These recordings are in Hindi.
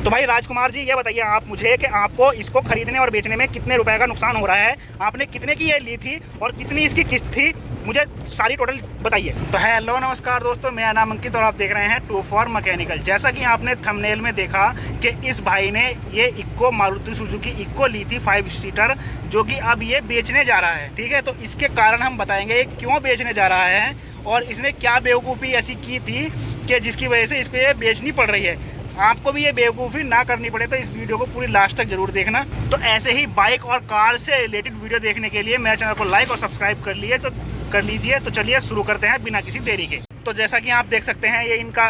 तो भाई राजकुमार जी ये बताइए आप मुझे कि आपको इसको खरीदने और बेचने में कितने रुपए का नुकसान हो रहा है, आपने कितने की ये ली थी और कितनी इसकी किस्त थी, मुझे सारी टोटल बताइए। तो हेलो नमस्कार दोस्तों, मेरा नाम अंकित और आप देख रहे हैं 2 मैकेनिकल। जैसा कि आपने थंबनेल में देखा कि इस भाई ने ये इक्को मारुति सुजुकी इक्को ली थी 5 सीटर, जो कि अब ये बेचने जा रहा है। ठीक है, तो इसके कारण हम बताएंगे क्यों बेचने जा रहा है और इसने क्या बेवकूफ़ी ऐसी की थी कि जिसकी वजह से इसको ये बेचनी पड़ रही है। आपको भी ये बेवकूफ़ी ना करनी पड़े तो इस वीडियो को पूरी लास्ट तक जरूर देखना। तो ऐसे ही बाइक और कार से रिलेटेड वीडियो देखने के लिए मेरे चैनल को लाइक और सब्सक्राइब कर लीजिए। तो चलिए शुरू करते हैं बिना किसी देरी के। तो जैसा कि आप देख सकते हैं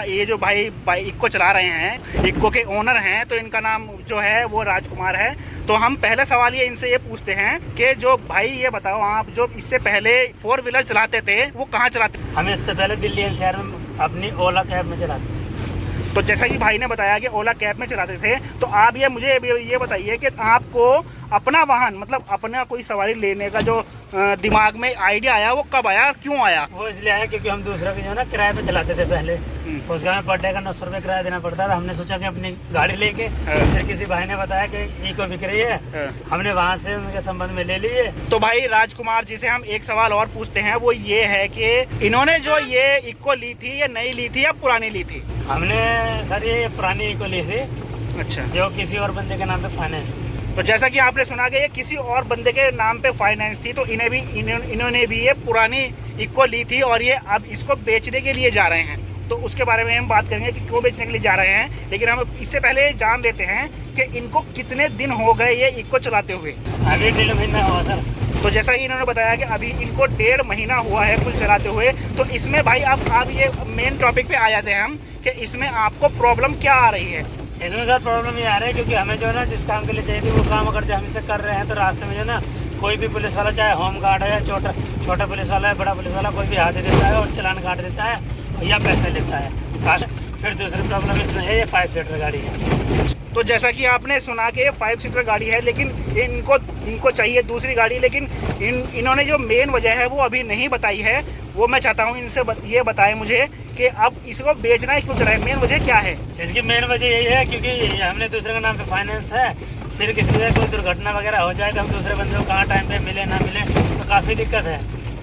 ये जो भाई इक्को चला रहे हैं, इक्को के ओनर हैं, तो इनका नाम जो है वो राजकुमार है। तो हम पहले सवाल ये इनसे ये पूछते हैं कि जो भाई ये बताओ, आप जो इससे पहले 4 व्हीलर चलाते थे वो कहाँ चलाते थे? हम इससे पहले दिल्ली एनसीआर में अपनी ओला कैब में चलाते थे। तो जैसा कि भाई ने बताया कि ओला कैब में चलाते थे, तो आप ये मुझे ये बताइए कि आपको अपना वाहन मतलब अपना कोई सवारी लेने का जो दिमाग में आइडिया आया वो कब आया, क्यों आया? वो इसलिए आया क्योंकि हम दूसरा भी जो है ना किराए पे चलाते थे पहले। उसका हमें पर डे का 900 रुपये किराया देना पड़ता था। हमने सोचा कि अपनी गाड़ी लेके, फिर किसी भाई ने बताया कि इको बिक रही है, हमने वहाँ से उनके संबंध में ले लिए। तो भाई राजकुमार जी से हम एक सवाल और पूछते हैं, वो ये है कि इन्होंने जो ये इक्को ली थी ये नई ली थी या पुरानी ली थी? हमने सर ये पुरानी इको ली थी। अच्छा, जो किसी और बंदे के नाम पे फाइनेंस थी। तो जैसा कि आपने सुना कि ये किसी और बंदे के नाम पे फाइनेंस थी, तो इन्होंने भी ये पुरानी इक्को ली थी और ये अब इसको बेचने के लिए जा रहे हैं। तो उसके बारे में हम बात करेंगे कि क्यों बेचने के लिए जा रहे हैं, लेकिन हम इससे पहले जान लेते हैं कि इनको कितने दिन हो गए ये इक्को चलाते हुए। अभी 1.5 महीना हुआ सर। तो जैसा कि इन्होंने बताया कि अभी इनको 1.5 महीना हुआ है कुल चलाते हुए। तो इसमें भाई आप ये मेन टॉपिक पे आ जाते हैं हम कि इसमें आपको प्रॉब्लम क्या आ रही है? इसमें सर प्रॉब्लम ये आ रहा है क्योंकि हमें जो है ना जिस काम के लिए चाहिए थी वो काम अगर हम इसे कर रहे हैं तो रास्ते में जो है ना कोई भी पुलिस वाला, चाहे होम गार्ड है या छोटा पुलिस वाला है, बड़ा पुलिस वाला, कोई भी हाथ दे देता है और चालान काट देता है या पैसे लेता है। फिर दूसरी प्रॉब्लम इसमें है ये 5 सीटर गाड़ी है। तो जैसा कि आपने सुना कि ये 5 सीटर गाड़ी है, लेकिन इनको चाहिए दूसरी गाड़ी, लेकिन इन्होंने जो मेन वजह है वो अभी नहीं बताई है। वो मैं चाहता हूँ इनसे ये बताएं मुझे कि अब इसको बेचना ही क्यों चल रहा है, मेन वजह क्या है? इसकी मेन वजह यही है क्योंकि हमने दूसरे के नाम पे फाइनेंस है। फिर किसी वजह कोई दुर्घटना वगैरह हो जाए तो हम दूसरे बंदे को कहाँ टाइम पे मिले ना मिले तो काफ़ी दिक्कत है।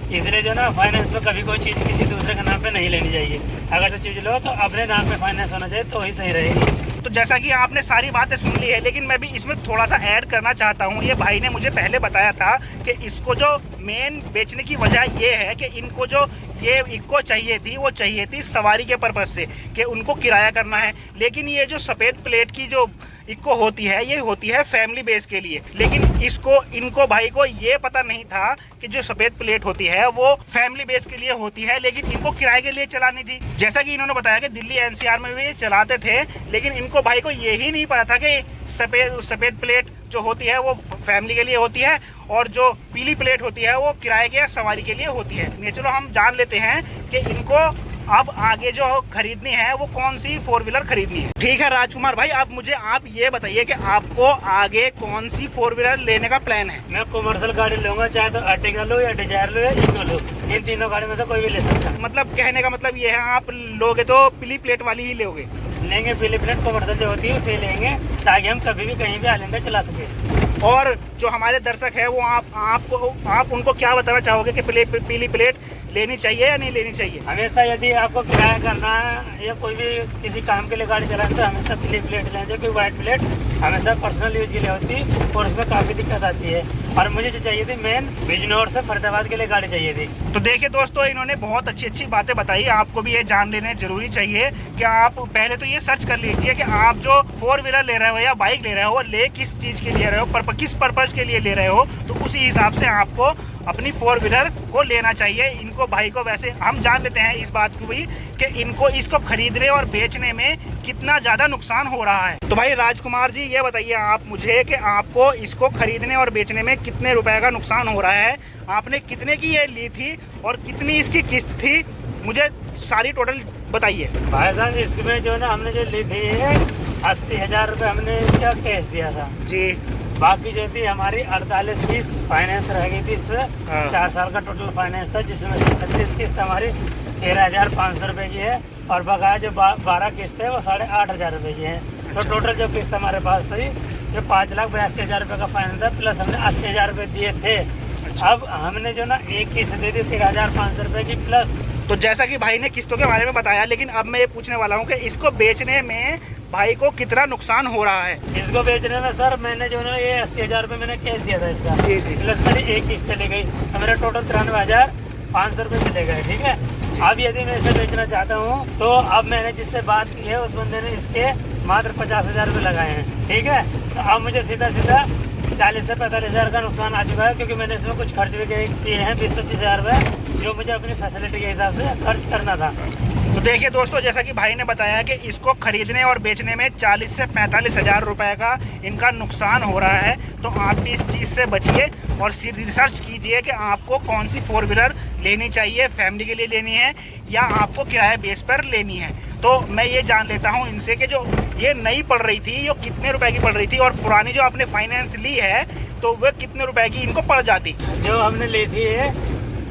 इसलिए जो ना फाइनेंस में कभी कोई चीज़ किसी दूसरे के नाम पे नहीं लेनी चाहिए। अगर तो चीज़ लो तो अपने नाम पे फाइनेंस होना चाहिए तो ही सही रहेगी। तो जैसा कि आपने सारी बातें सुन ली है, लेकिन मैं भी इसमें थोड़ा सा ऐड करना चाहता हूँ। ये भाई ने मुझे पहले बताया था कि इसको जो मेन बेचने की वजह ये है कि इनको जो ये इक्को चाहिए थी वो चाहिए थी सवारी के पर्पज़ से कि उनको किराया करना है। लेकिन ये जो सफ़ेद प्लेट की जो इक्को होती है ये होती है फैमिली बेस के लिए। लेकिन इनको भाई को ये पता नहीं था कि जो सफ़ेद प्लेट होती है वो फैमिली बेस के लिए होती है, लेकिन इनको किराए के लिए चलानी थी। जैसा कि इन्होंने बताया कि दिल्ली एनसीआर में भी चलाते थे, लेकिन इनको भाई को यही नहीं पता था कि सफ़ेद प्लेट जो होती है वो फैमिली के लिए होती है और जो पीली प्लेट होती है वो किराए के या सवारी के लिए होती है। चलो हम जान लेते हैं कि इनको अब आगे जो खरीदनी है वो कौन सी 4 व्हीलर खरीदनी है। ठीक है राजकुमार भाई, आप ये बताइए कि आपको आगे कौन सी 4 व्हीलर लेने का प्लान है? मैं कमर्शियल गाड़ी लूंगा, चाहे तो अर्टिगा लो या डिजायर लो या इको लो। इन तीनों गाड़ी में से कोई भी ले सकता है। मतलब कहने का मतलब ये है आप लोगे तो पीली प्लेट वाली ही लोगे? लेंगे पीली प्लेट कमर्शियल जो होती है उसे लेंगे ताकि हम कभी भी कहीं भी आइलैंड चला सके। और जो हमारे दर्शक है वो आप उनको क्या बताना चाहोगे कि पीली प्लेट लेनी चाहिए या नहीं लेनी चाहिए? हमेशा यदि आपको किराया करना है या कोई भी किसी काम के लिए गाड़ी चलाना तो हमेशा पीली प्लेट लें, जो कि व्हाइट प्लेट हमेशा पर्सनल यूज के लिए होती है और उसमें काफ़ी दिक्कत आती है। और मुझे जो चाहिए थी मेन बिजनौर से फरीदाबाद के लिए गाड़ी चाहिए थी। तो देखिए दोस्तों, इन्होंने बहुत अच्छी बातें बताई। आपको भी ये जान लेने जरूरी चाहिए कि आप पहले तो ये सर्च कर लीजिए कि आप जो 4 व्हीलर ले रहे हो या बाइक ले रहे हो वो ले किस चीज़ के लिए रहे हो, किस पर्पज़ के लिए ले रहे हो, तो उसी हिसाब से आपको अपनी 4 व्हीलर को लेना चाहिए। इनको भाई को वैसे हम जान लेते हैं इस बात को भी कि इनको इसको खरीदने और बेचने में कितना ज़्यादा नुकसान हो रहा है। तो भाई राजकुमार जी ये बताइए आप मुझे कि आपको इसको खरीदने और बेचने में कितने रुपए का नुकसान हो रहा है, आपने कितने की ये ली थी और कितनी इसकी किस्त थी, मुझे सारी टोटल बताइए। भाई साहब इसमें जो ना हमने जो ली थी 80,000 रुपये हमने इसका कैश दिया था जी। बाकी जो थी हमारी 48 किस्त फाइनेंस रह गई थी इसमें। 4 साल का टोटल फाइनेंस था जिसमें से 36 किस्त हमारी 13,500 रुपये की है और बकाया जो 12 किस्त है वो 8,500 रुपये की है। तो टोटल जो किस्त हमारे पास थी जो 5,82,000 रुपये का फाइनल था, प्लस हमने 80,000 रुपये दिए थे। अब हमने जो ना एक किस्त दे दी 13,500 रुपये की प्लस। तो जैसा कि भाई ने किस्तों के बारे में बताया, लेकिन अब मैं ये पूछने वाला हूँ कि इसको बेचने में भाई को कितना नुकसान हो रहा है? इसको बेचने में सर मैंने जो ना ये 80,000 रुपये मैंने कैश दिया था इसका, जी जी, प्लस मेरी एक किस्त चली गई तो मेरा टोटल 93,500 रुपये चले गए। ठीक है, अब यदि मैं इसे बेचना चाहता हूँ तो अब मैंने जिससे बात की है उस बंदे ने इसके मात्र 50,000 रुपये लगाए हैं। ठीक है, तो अब मुझे सीधा 40 से 45,000 का नुकसान आ चुका है, क्योंकि मैंने इसमें कुछ खर्च भी किए हैं 20-25,000 रुपये, जो मुझे अपनी फैसिलिटी के हिसाब से खर्च करना था। तो देखिए दोस्तों, जैसा कि भाई ने बताया कि इसको खरीदने और बेचने में 40 से 45,000 रुपए का इनका नुकसान हो रहा है। तो आप भी इस चीज़ से बचिए और रिसर्च कीजिए कि आपको कौन सी 4 व्हीलर लेनी चाहिए, फैमिली के लिए लेनी है या आपको किराए बेस पर लेनी है। तो मैं ये जान लेता हूँ इनसे कि जो ये नई पड़ रही थी ये कितने रुपए की पड़ रही थी, और पुरानी जो आपने फाइनेंस ली है तो वह कितने रुपए की इनको पड़ जाती? जो हमने ली थी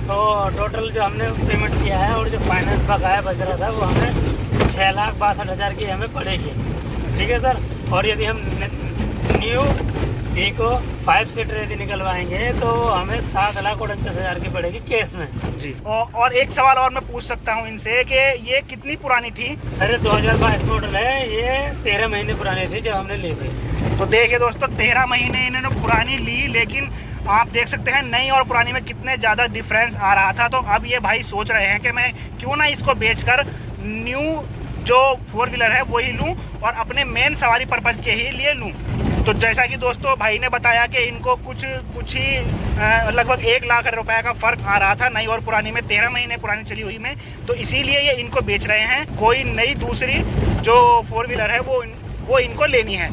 तो टोटल जो हमने पेमेंट किया है और जो फाइनेंस बकाया बच रहा था वो हमें 6,62,000 की हमें पड़ेगी। ठीक है सर, और यदि हम न्यू इको 5 सीटर यदि निकलवाएंगे तो हमें 7,49,000 की पड़ेगी केस में जी। और एक सवाल और मैं पूछ सकता हूँ इनसे कि ये कितनी पुरानी थी? सर ये 2022 मॉडल है, ये 13 महीने पुरानी थी जब हमने ली थी। तो देखिए दोस्तों, 13 महीने इन्होंने पुरानी ली, लेकिन आप देख सकते हैं नई और पुरानी में कितने ज़्यादा डिफरेंस आ रहा था। तो अब ये भाई सोच रहे हैं कि मैं क्यों ना इसको बेचकर न्यू जो 4 व्हीलर है वही लूं और अपने मेन सवारी पर्पज़ के ही लिए लूं। तो जैसा कि दोस्तों भाई ने बताया कि इनको कुछ ही लगभग 1 लाख रुपए का फ़र्क आ रहा था नई और पुरानी में, 13 महीने पुरानी चली हुई में। तो इसीलिए ये इनको बेच रहे हैं, कोई नई दूसरी जो 4 व्हीलर है वो इनको लेनी है।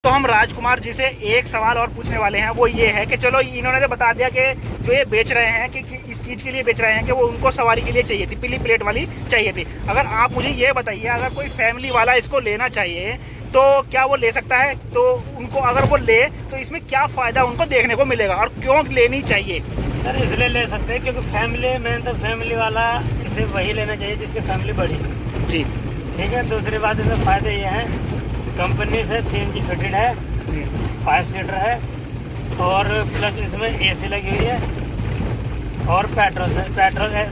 तो हम राजकुमार जी से एक सवाल और पूछने वाले हैं, वो ये है कि चलो इन्होंने तो बता दिया कि जो ये बेच रहे हैं कि इस चीज़ के लिए बेच रहे हैं कि वो उनको सवारी के लिए चाहिए थी, पीली प्लेट वाली चाहिए थी। अगर आप मुझे ये बताइए, अगर कोई फैमिली वाला इसको लेना चाहिए तो क्या वो ले सकता है? तो उनको अगर वो ले तो इसमें क्या फ़ायदा उनको देखने को मिलेगा और क्यों लेनी चाहिए? सर इसलिए ले सकते हैं क्योंकि फैमिली में तो फैमिली वाला इसे वही लेना चाहिए जिसकी फैमिली बड़ी जी। ठीक है, दूसरी बात इसमें फ़ायदे ये हैं, कंपनी से CNG फिटेड है, 5 सीटर है और प्लस इसमें AC लगी हुई है और पेट्रोल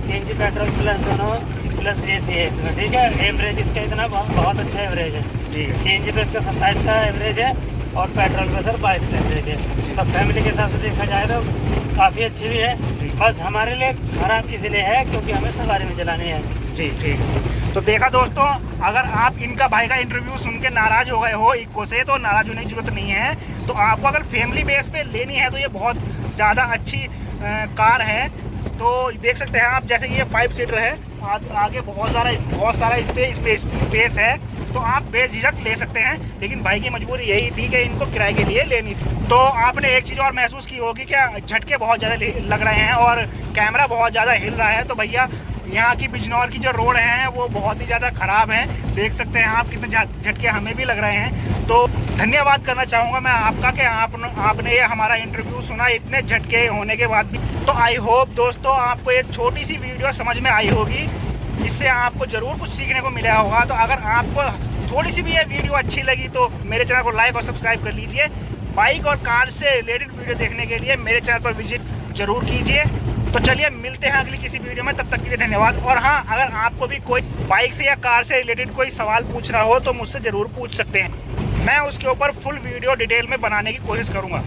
CNG पेट्रोल प्लस दोनों प्लस AC है इसमें। ठीक है, एवरेज इसका इतना बहुत अच्छा एवरेज है। CNG पे इसका 27 का एवरेज है और पेट्रोल पे सर 22 का एवरेज है। तो फैमिली के हिसाब से देखा जाए तो काफ़ी अच्छी भी है, बस हमारे लिए ख़राब इसलिए है क्योंकि हमें सवारी में चलानी है। जी ठीक। तो देखा दोस्तों, अगर आप इनका भाई का इंटरव्यू सुन के नाराज़ हो गए हो इको से, तो नाराज़ होने की जरूरत नहीं है। तो आपको अगर फैमिली बेस पे लेनी है तो ये बहुत ज़्यादा अच्छी कार है। तो देख सकते हैं आप, जैसे कि ये 5 सीटर है, आगे बहुत सारा स्पेस है, तो आप बेझिझक ले सकते हैं। लेकिन भाई की मजबूरी यही थी कि इनको किराए के लिए लेनी थी। तो आपने एक चीज़ और महसूस की होगी, क्या झटके बहुत ज़्यादा लग रहे हैं और कैमरा बहुत ज़्यादा हिल रहा है। तो भैया यहाँ की बिजनौर की जो रोड हैं वो बहुत ही ज़्यादा ख़राब हैं, देख सकते हैं आप कितने झटके हमें भी लग रहे हैं। तो धन्यवाद करना चाहूँगा मैं आपका कि आपने ये हमारा इंटरव्यू सुना इतने झटके होने के बाद भी। तो आई होप दोस्तों आपको ये छोटी सी वीडियो समझ में आई होगी, इससे आपको ज़रूर कुछ सीखने को मिला होगा। तो अगर आपको थोड़ी सी भी ये वीडियो अच्छी लगी तो मेरे चैनल को लाइक और सब्सक्राइब कर लीजिए। बाइक और कार से रिलेटेड वीडियो देखने के लिए मेरे चैनल पर विजिट ज़रूर कीजिए। तो चलिए मिलते हैं अगली किसी वीडियो में, तब तक के लिए धन्यवाद। और हाँ, अगर आपको भी कोई बाइक से या कार से रिलेटेड कोई सवाल पूछना हो तो मुझसे ज़रूर पूछ सकते हैं, मैं उसके ऊपर फुल वीडियो डिटेल में बनाने की कोशिश करूँगा।